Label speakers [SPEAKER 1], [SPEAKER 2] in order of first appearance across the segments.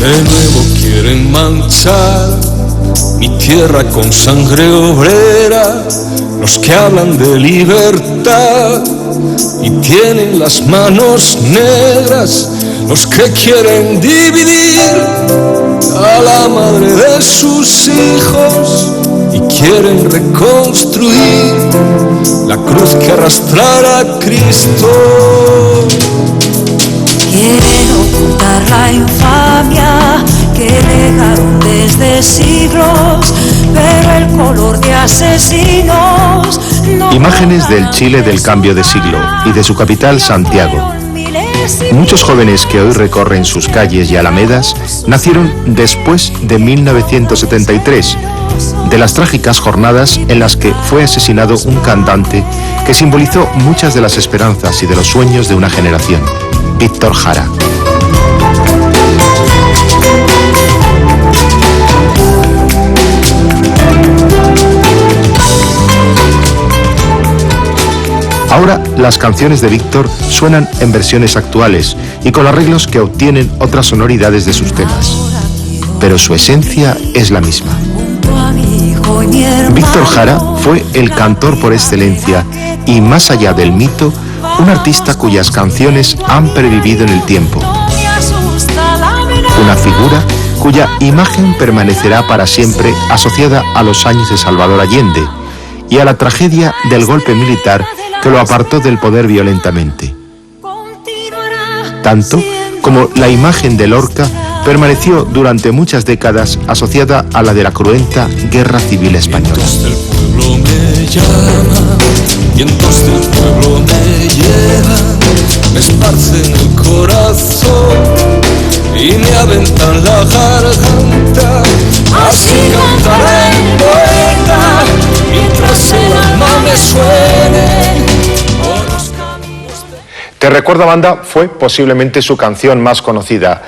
[SPEAKER 1] De nuevo quieren manchar mi tierra con sangre obrera, los que hablan de libertad y tienen las manos negras, los que quieren dividir a la madre de sus hijos y quieren reconstruir la cruz que arrastrara a Cristo.
[SPEAKER 2] Quieren ocultar la infamia que dejaron desde siglos, pero el color de asesinos no.
[SPEAKER 3] Imágenes del Chile del cambio de siglo y de su capital, Santiago. Muchos jóvenes que hoy recorren sus calles y alamedas nacieron después de 1973, de las trágicas jornadas en las que fue asesinado un cantante que simbolizó muchas de las esperanzas y de los sueños de una generación, Víctor Jara. Ahora las canciones de Víctor suenan en versiones actuales y con arreglos que obtienen otras sonoridades de sus temas. Pero su esencia es la misma. Víctor Jara fue el cantor por excelencia y, más allá del mito, un artista cuyas canciones han pervivido en el tiempo. Una figura cuya imagen permanecerá para siempre asociada a los años de Salvador Allende y a la tragedia del golpe militar que lo apartó del poder violentamente. Tanto como la imagen de Lorca permaneció durante muchas décadas asociada a la de la cruenta Guerra Civil Española.
[SPEAKER 1] Vientos del pueblo me llevan, me esparcen el corazón y me aventan la garganta. Así cantaré en poeta mientras el alma me suene por los caminos de...
[SPEAKER 3] Te recuerdo, Amanda, fue posiblemente su canción más conocida.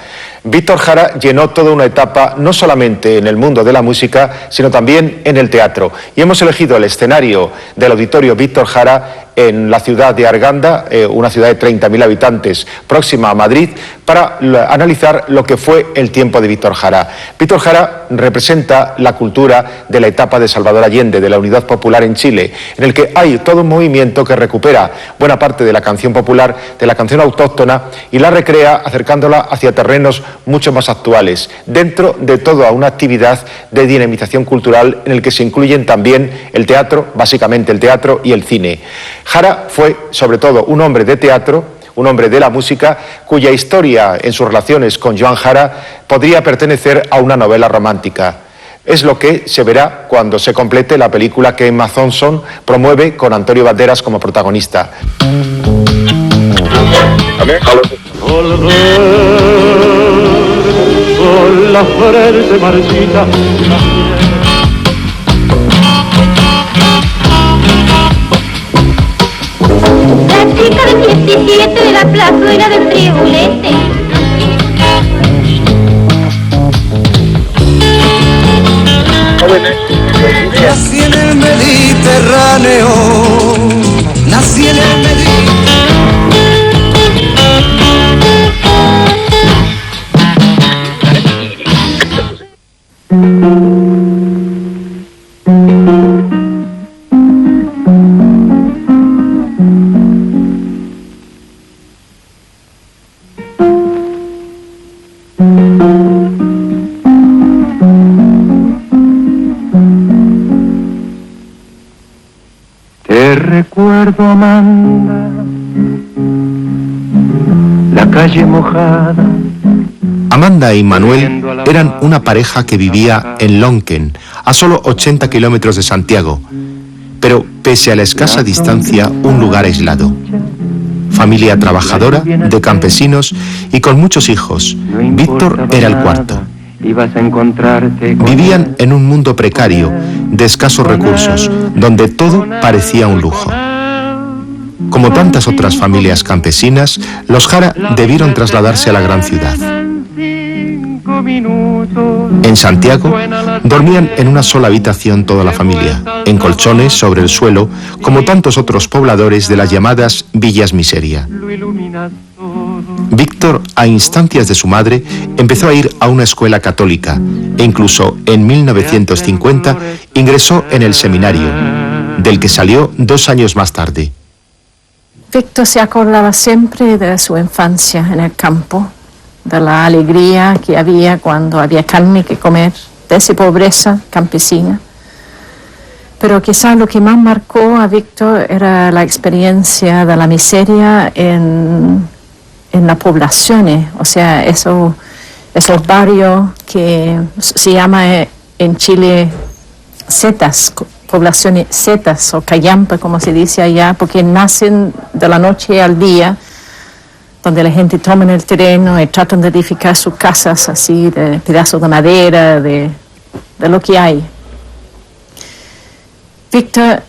[SPEAKER 3] Víctor Jara llenó toda una etapa no solamente en el mundo de la música, sino también en el teatro. Y hemos elegido el escenario del Auditorio Víctor Jara en la ciudad de Arganda, una ciudad de 30.000 habitantes próxima a Madrid, para analizar lo que fue el tiempo de Víctor Jara. Víctor Jara representa la cultura de la etapa de Salvador Allende, de la Unidad Popular en Chile, en el que hay todo un movimiento que recupera buena parte de la canción popular, de la canción autóctona, y la recrea acercándola hacia terrenos mucho más actuales, dentro de toda una actividad de dinamización cultural en el que se incluyen también el teatro, básicamente el teatro y el cine. Jara fue, sobre todo, un hombre de teatro, un hombre de la música, cuya historia en sus relaciones con Joan Jara podría pertenecer a una novela romántica. Es lo que se verá cuando se complete la película que Emma Thompson promueve con Antonio Banderas como protagonista.
[SPEAKER 4] Con la frente marchita.
[SPEAKER 5] La chica de 17 de la plazuela del Tribulete.
[SPEAKER 6] Nací en el Mediterráneo, nací en el Mediterráneo.
[SPEAKER 4] Te recuerdo, Amanda, la calle mojada.
[SPEAKER 3] Amanda y Manuel eran una pareja que vivía en Lonquén, a solo 80 kilómetros de Santiago, pero pese a la escasa distancia, un lugar aislado. Familia trabajadora, de campesinos y con muchos hijos. Víctor era el cuarto. Vivían en un mundo precario, de escasos recursos, donde todo parecía un lujo. Como tantas otras familias campesinas, los Jara debieron trasladarse a la gran ciudad. En Santiago, dormían en una sola habitación toda la familia, en colchones sobre el suelo, como tantos otros pobladores de las llamadas villas miseria. Víctor, a instancias de su madre, empezó a ir a una escuela católica e incluso en 1950 ingresó en el seminario, del que salió 2 años más tarde.
[SPEAKER 7] Víctor se acordaba siempre de su infancia en el campo, de la alegría que había cuando había carne que comer, de esa pobreza campesina. Pero quizás lo que más marcó a Víctor era la experiencia de la miseria en las poblaciones, o sea, esos barrios que se llama en Chile zetas, poblaciones zetas o callampa, como se dice allá, porque nacen de la noche al día, donde la gente toma el terreno y tratan de edificar sus casas así, de pedazos de madera, de lo que hay. Víctor,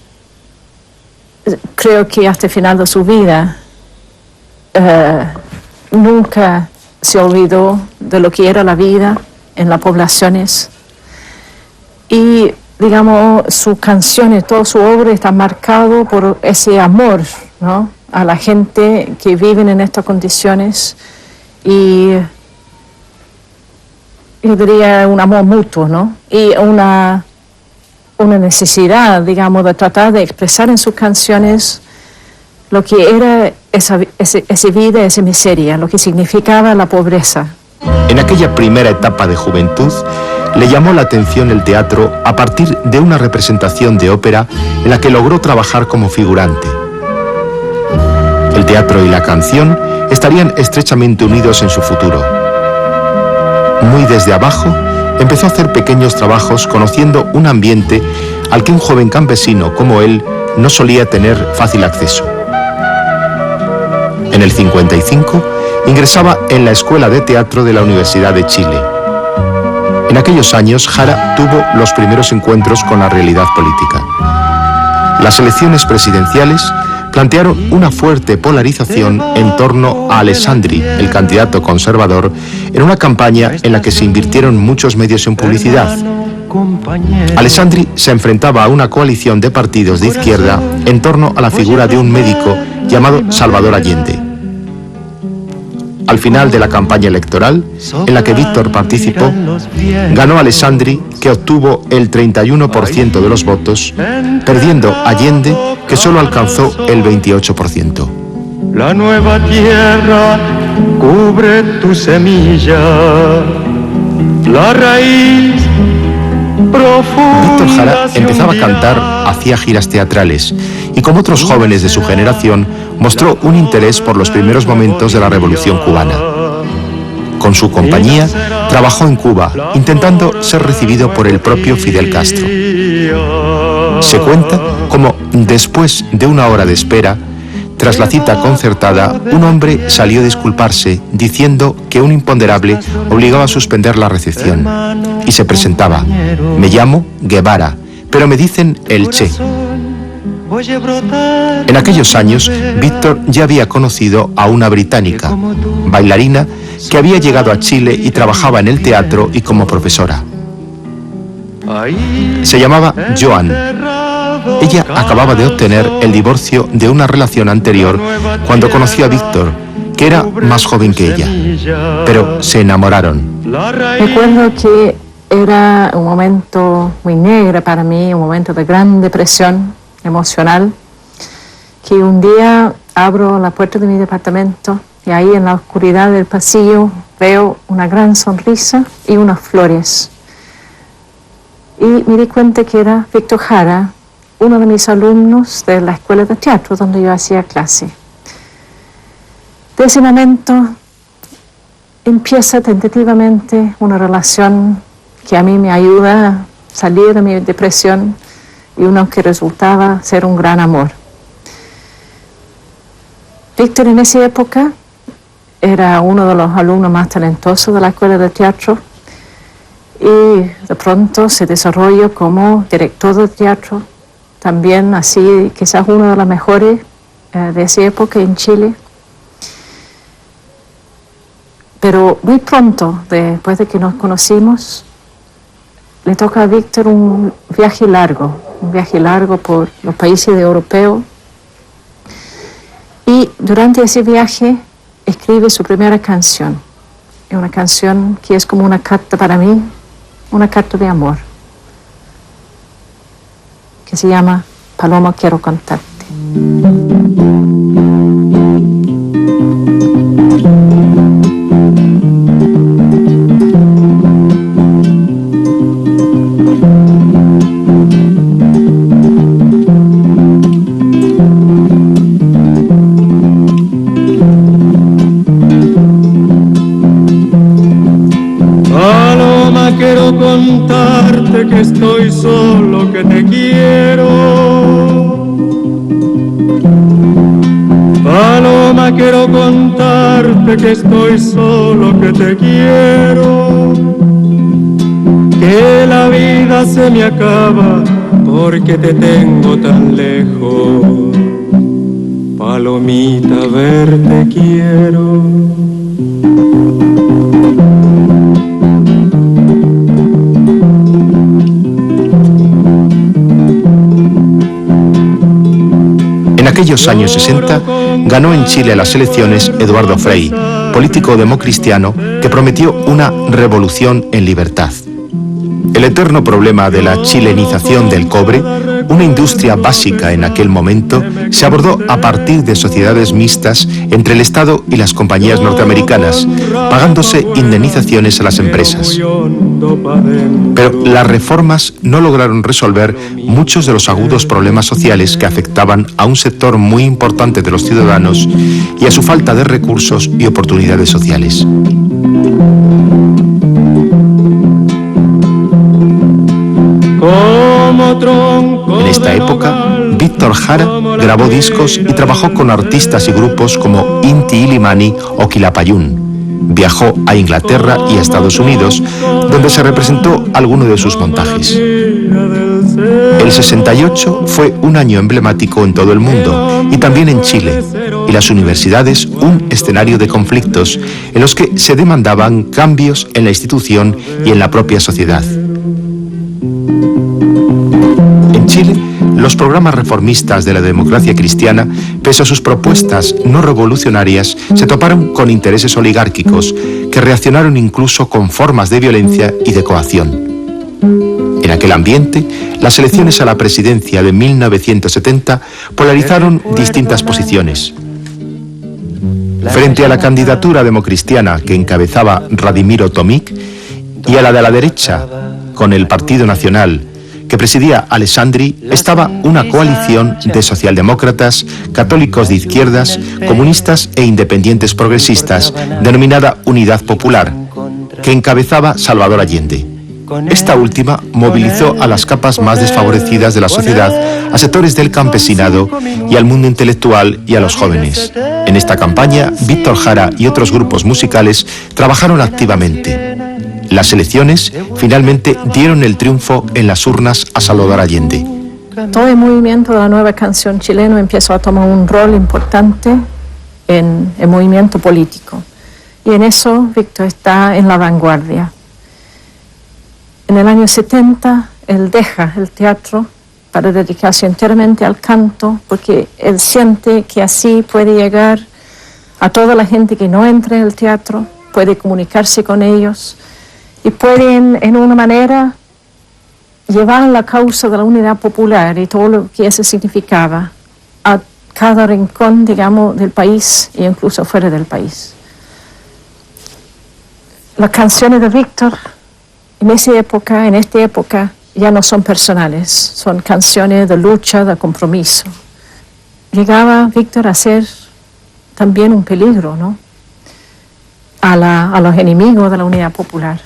[SPEAKER 7] creo que hasta el final de su vida, nunca se olvidó de lo que era la vida en las poblaciones. Y, digamos, sus canciones, toda su obra está marcado por ese amor, ¿no?, a la gente que viven en estas condiciones, y yo diría un amor mutuo, ¿no?, y una necesidad, digamos, de tratar de expresar en sus canciones lo que era esa vida, esa miseria, lo que significaba la pobreza.
[SPEAKER 3] En aquella primera etapa de juventud, le llamó la atención el teatro a partir de una representación de ópera en la que logró trabajar como figurante. El teatro y la canción estarían estrechamente unidos en su futuro. Muy desde abajo, empezó a hacer pequeños trabajos conociendo un ambiente al que un joven campesino como él no solía tener fácil acceso. En el 55 ingresaba en la Escuela de Teatro de la Universidad de Chile. En aquellos años, Jara tuvo los primeros encuentros con la realidad política. Las elecciones presidenciales plantearon una fuerte polarización en torno a Alessandri, el candidato conservador, en una campaña en la que se invirtieron muchos medios en publicidad. Alessandri se enfrentaba a una coalición de partidos de izquierda en torno a la figura de un médico llamado Salvador Allende. Al final de la campaña electoral, en la que Víctor participó, ganó Alessandri, que obtuvo el 31% de los votos, perdiendo Allende, que solo alcanzó el 28%.
[SPEAKER 4] La nueva tierra cubre tu semilla, la raíz profunda.
[SPEAKER 3] Víctor Jara empezaba a cantar, hacía giras teatrales y, como otros jóvenes de su generación, mostró un interés por los primeros momentos de la Revolución cubana. Con su compañía, trabajó en Cuba, intentando ser recibido por el propio Fidel Castro. Se cuenta como, después de una hora de espera, tras la cita concertada, un hombre salió a disculparse, diciendo que un imponderable obligaba a suspender la recepción. Y se presentaba: me llamo Guevara, pero me dicen el Che. En aquellos años, Víctor ya había conocido a una británica, bailarina, que había llegado a Chile y trabajaba en el teatro y como profesora. Se llamaba Joan. Ella acababa de obtener el divorcio de una relación anterior cuando conoció a Víctor, que era más joven que ella, pero se enamoraron.
[SPEAKER 7] Recuerdo que era un momento muy negro para mí, un momento de gran depresión emocional, que un día abro la puerta de mi departamento y ahí en la oscuridad del pasillo veo una gran sonrisa y unas flores. Y me di cuenta que era Víctor Jara, uno de mis alumnos de la escuela de teatro donde yo hacía clase. De ese momento empieza tentativamente una relación que a mí me ayuda a salir de mi depresión, y uno que resultaba ser un gran amor. Víctor en esa época era uno de los alumnos más talentosos de la escuela de teatro y de pronto se desarrolló como director de teatro, también así quizás uno de los mejores de esa época en Chile. Pero muy pronto, después de que nos conocimos, le toca a Víctor un viaje largo por los países europeos. Y durante ese viaje, escribe su primera canción. Es una canción que es como una carta para mí, una carta de amor, que se llama Paloma, quiero contarte.
[SPEAKER 4] Quiero contarte que estoy solo, que te quiero. Paloma, quiero contarte que estoy solo, que te quiero. Que la vida se me acaba porque te tengo tan lejos. Palomita, verte quiero.
[SPEAKER 3] En aquellos años 60 ganó en Chile las elecciones Eduardo Frei, político democristiano que prometió una revolución en libertad. El eterno problema de la chilenización del cobre, una industria básica en aquel momento, se abordó a partir de sociedades mixtas entre el Estado y las compañías norteamericanas, pagándose indemnizaciones a las empresas. Pero las reformas no lograron resolver muchos de los agudos problemas sociales que afectaban a un sector muy importante de los ciudadanos y a su falta de recursos y oportunidades sociales. En esta época, Víctor Jara grabó discos y trabajó con artistas y grupos como Inti Illimani o Quilapayún. Viajó a Inglaterra y a Estados Unidos, donde se representó alguno de sus montajes. El 68 fue un año emblemático en todo el mundo y también en Chile, y las universidades un escenario de conflictos en los que se demandaban cambios en la institución y en la propia sociedad. En Chile, los programas reformistas de la democracia cristiana, pese a sus propuestas no revolucionarias, se toparon con intereses oligárquicos que reaccionaron incluso con formas de violencia y de coacción. En aquel ambiente, las elecciones a la presidencia de 1970 polarizaron distintas posiciones. Frente a la candidatura democristiana que encabezaba Radimiro Tomic y a la de la derecha, con el Partido Nacional, que presidía Alessandri, estaba una coalición de socialdemócratas, católicos de izquierdas, comunistas e independientes progresistas, denominada Unidad Popular, que encabezaba Salvador Allende. Esta última movilizó a las capas más desfavorecidas de la sociedad, a sectores del campesinado y al mundo intelectual y a los jóvenes. En esta campaña, Víctor Jara y otros grupos musicales trabajaron activamente. Las elecciones finalmente dieron el triunfo en las urnas a Salvador Allende.
[SPEAKER 7] Todo el movimiento de la nueva canción chileno empezó a tomar un rol importante en el movimiento político. Y en eso Víctor está en la vanguardia. En el año 70, él deja el teatro para dedicarse enteramente al canto, porque él siente que así puede llegar a toda la gente que no entra en el teatro, puede comunicarse con ellos y pueden, en una manera, llevar la causa de la unidad popular y todo lo que eso significaba a cada rincón, digamos, del país e incluso fuera del país. Las canciones de Víctor en esta época, ya no son personales, son canciones de lucha, de compromiso. Llegaba Víctor a ser también un peligro, ¿no?, a los enemigos de la unidad popular.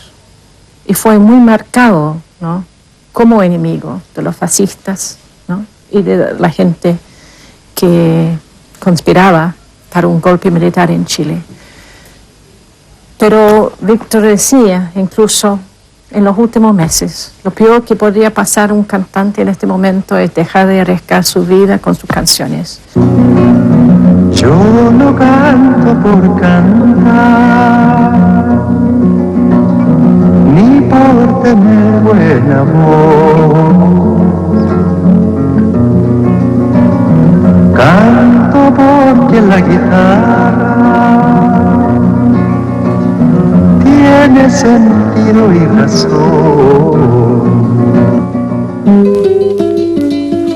[SPEAKER 7] Y fue muy marcado, ¿no?, como enemigo de los fascistas, ¿no?, y de la gente que conspiraba para un golpe militar en Chile. Pero Víctor decía, incluso en los últimos meses, lo peor que podría pasar a un cantante en este momento es dejar de arriesgar su vida con sus canciones.
[SPEAKER 4] Yo no canto por cantar, ni por tener buen amor. Canto porque la guitarra sentido y razón.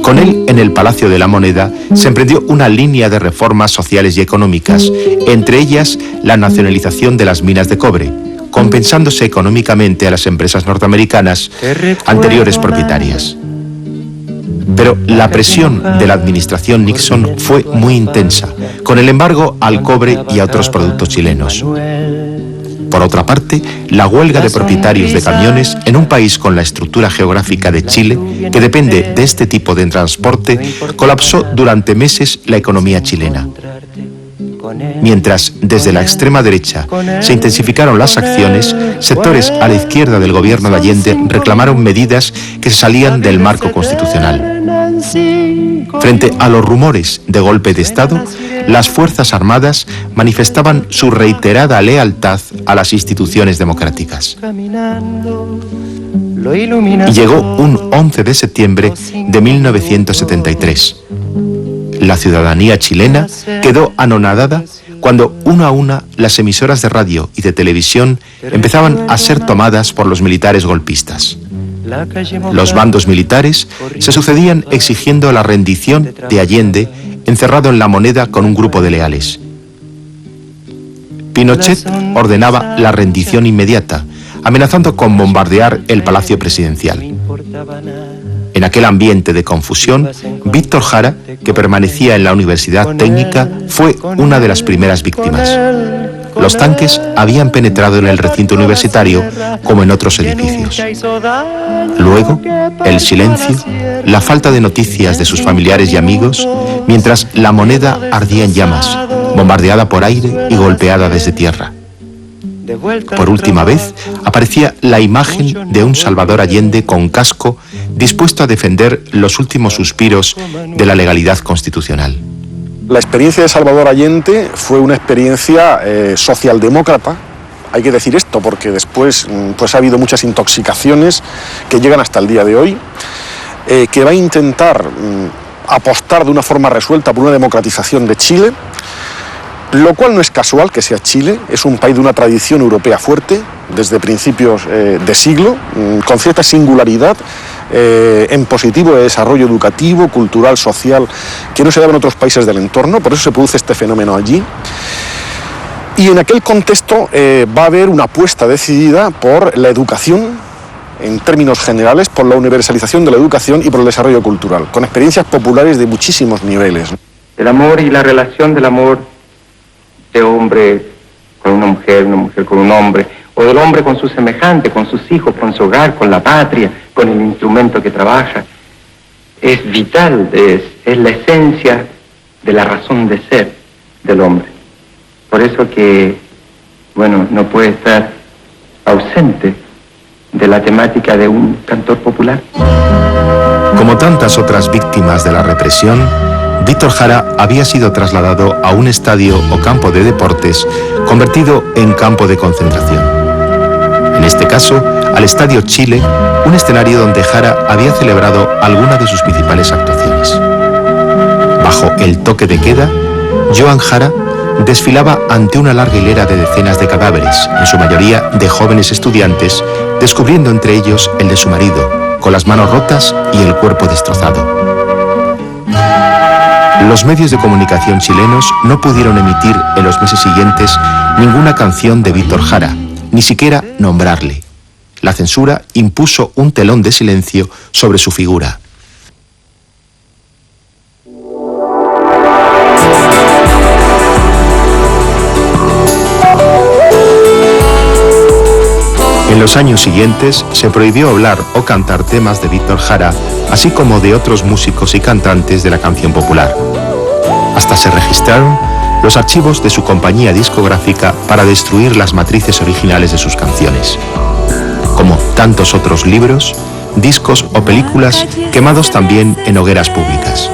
[SPEAKER 3] Con él, en el Palacio de la Moneda, se emprendió una línea de reformas sociales y económicas, entre ellas la nacionalización de las minas de cobre, compensándose económicamente a las empresas norteamericanas anteriores propietarias. Pero la presión de la administración Nixon fue muy intensa, con el embargo al cobre y a otros productos chilenos. Por otra parte, la huelga de propietarios de camiones en un país con la estructura geográfica de Chile, que depende de este tipo de transporte, colapsó durante meses la economía chilena. Mientras desde la extrema derecha se intensificaron las acciones, sectores a la izquierda del gobierno de Allende reclamaron medidas que se salían del marco constitucional. Frente a los rumores de golpe de Estado, las Fuerzas Armadas manifestaban su reiterada lealtad a las instituciones democráticas. Y llegó un 11 de septiembre de 1973. La ciudadanía chilena quedó anonadada cuando una a una las emisoras de radio y de televisión empezaban a ser tomadas por los militares golpistas. Los bandos militares se sucedían exigiendo la rendición de Allende, encerrado en La Moneda con un grupo de leales. Pinochet ordenaba la rendición inmediata, amenazando con bombardear el Palacio Presidencial. En aquel ambiente de confusión, Víctor Jara, que permanecía en la Universidad Técnica, fue una de las primeras víctimas. Los tanques habían penetrado en el recinto universitario como en otros edificios. Luego, el silencio, la falta de noticias de sus familiares y amigos, mientras La Moneda ardía en llamas, bombardeada por aire y golpeada desde tierra. Por última vez, aparecía la imagen de un Salvador Allende con casco, dispuesto a defender los últimos suspiros de la legalidad constitucional.
[SPEAKER 8] La experiencia de Salvador Allende fue una experiencia socialdemócrata. Hay que decir esto porque después pues ha habido muchas intoxicaciones que llegan hasta el día de hoy, que va a intentar apostar de una forma resuelta por una democratización de Chile, lo cual no es casual que sea Chile. Es un país de una tradición europea fuerte desde principios de siglo, con cierta singularidad en positivo de desarrollo educativo, cultural, social, que no se daba en otros países del entorno. Por eso se produce este fenómeno allí. Y en aquel contexto va a haber una apuesta decidida por la educación, en términos generales, por la universalización de la educación y por el desarrollo cultural, con experiencias populares de muchísimos niveles.
[SPEAKER 9] El amor y la relación del amor de hombre con una mujer con un hombre, o del hombre con su semejante, con sus hijos, con su hogar, con la patria, con el instrumento que trabaja, es vital, es la esencia de la razón de ser del hombre. Por eso que, bueno, no puede estar ausente de la temática de un cantor popular.
[SPEAKER 3] Como tantas otras víctimas de la represión, Víctor Jara había sido trasladado a un estadio o campo de deportes convertido en campo de concentración. En este caso, al Estadio Chile, un escenario donde Jara había celebrado alguna de sus principales actuaciones. Bajo el toque de queda, Joan Jara desfilaba ante una larga hilera de decenas de cadáveres, en su mayoría de jóvenes estudiantes, descubriendo entre ellos el de su marido, con las manos rotas y el cuerpo destrozado. Los medios de comunicación chilenos no pudieron emitir en los meses siguientes ninguna canción de Víctor Jara, ni siquiera nombrarle. La censura impuso un telón de silencio sobre su figura. En los años siguientes se prohibió hablar o cantar temas de Víctor Jara, así como de otros músicos y cantantes de la canción popular. Hasta se registraron los archivos de su compañía discográfica para destruir las matrices originales de sus canciones. Como tantos otros libros, discos o películas quemados también en hogueras públicas.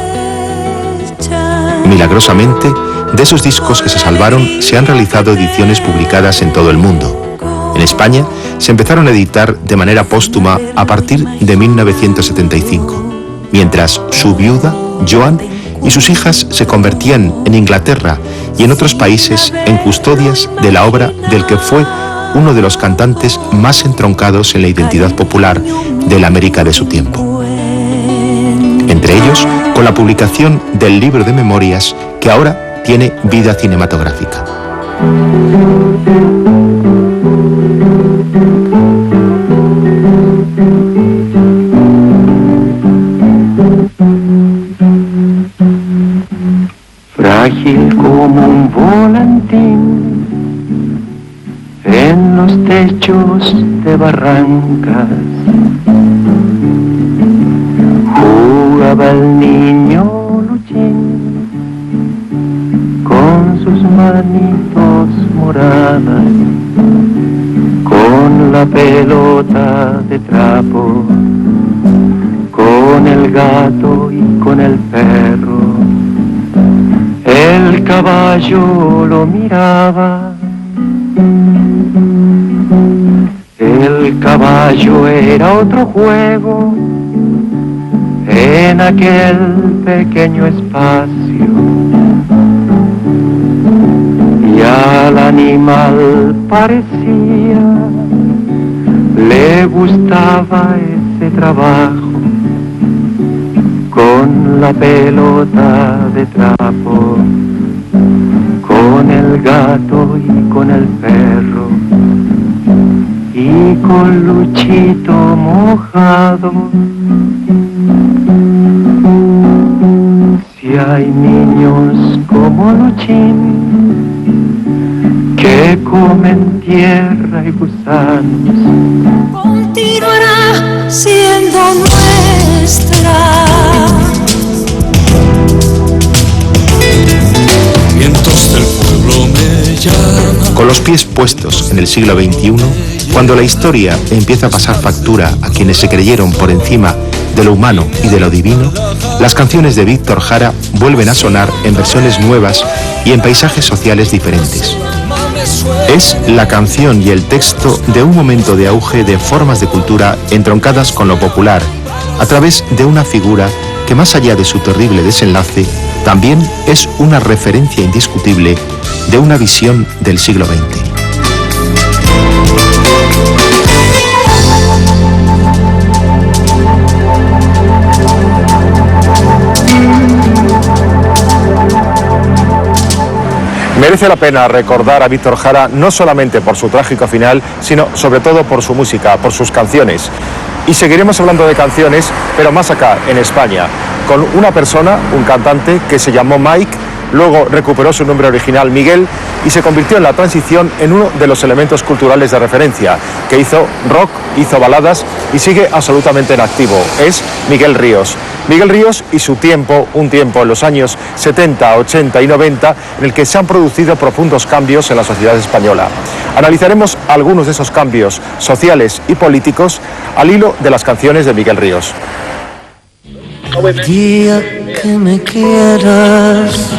[SPEAKER 3] Milagrosamente, de esos discos que se salvaron se han realizado ediciones publicadas en todo el mundo. En España se empezaron a editar de manera póstuma a partir de 1975, mientras su viuda, Joan, y sus hijas se convertían en Inglaterra y en otros países en custodias de la obra del que fue uno de los cantantes más entroncados en la identidad popular de la América de su tiempo. Entre ellos, con la publicación del libro de memorias que ahora tiene vida cinematográfica.
[SPEAKER 9] Frágil como un volantín en los techos de barrancas, jugaba el niño Luchín con sus manitos moradas, con la pelota de trapo, con el gato y con el perro. El caballo lo miraba, el caballo era otro juego en aquel pequeño espacio, y al animal parecía le gustaba ese trabajo con la pelota de trapo, con el gato y con el perro, y con Luchito mojado. Si hay niños como Luchín que comen tierra y gusanos,
[SPEAKER 2] continuará siendo nuestra.
[SPEAKER 1] Vientos del pueblo me llaman.
[SPEAKER 3] Con los pies puestos en el siglo XXI, cuando la historia empieza a pasar factura a quienes se creyeron por encima de lo humano y de lo divino, las canciones de Víctor Jara vuelven a sonar en versiones nuevas y en paisajes sociales diferentes. Es la canción y el texto de un momento de auge de formas de cultura entroncadas con lo popular, a través de una figura que, más allá de su terrible desenlace, también es una referencia indiscutible de una visión del siglo XX. Merece la pena recordar a Víctor Jara no solamente por su trágico final, sino sobre todo por su música, por sus canciones. Y seguiremos hablando de canciones, pero más acá, en España, con una persona, un cantante que se llamó Mike, luego recuperó su nombre original Miguel y se convirtió en la transición en uno de los elementos culturales de referencia, que hizo rock, hizo baladas y sigue absolutamente en activo. Es Miguel Ríos. Miguel Ríos y su tiempo, un tiempo en los años 70, 80 y 90, en el que se han producido profundos cambios en la sociedad española. Analizaremos algunos de esos cambios sociales y políticos al hilo de las canciones de Miguel Ríos.
[SPEAKER 6] Día que me quieras,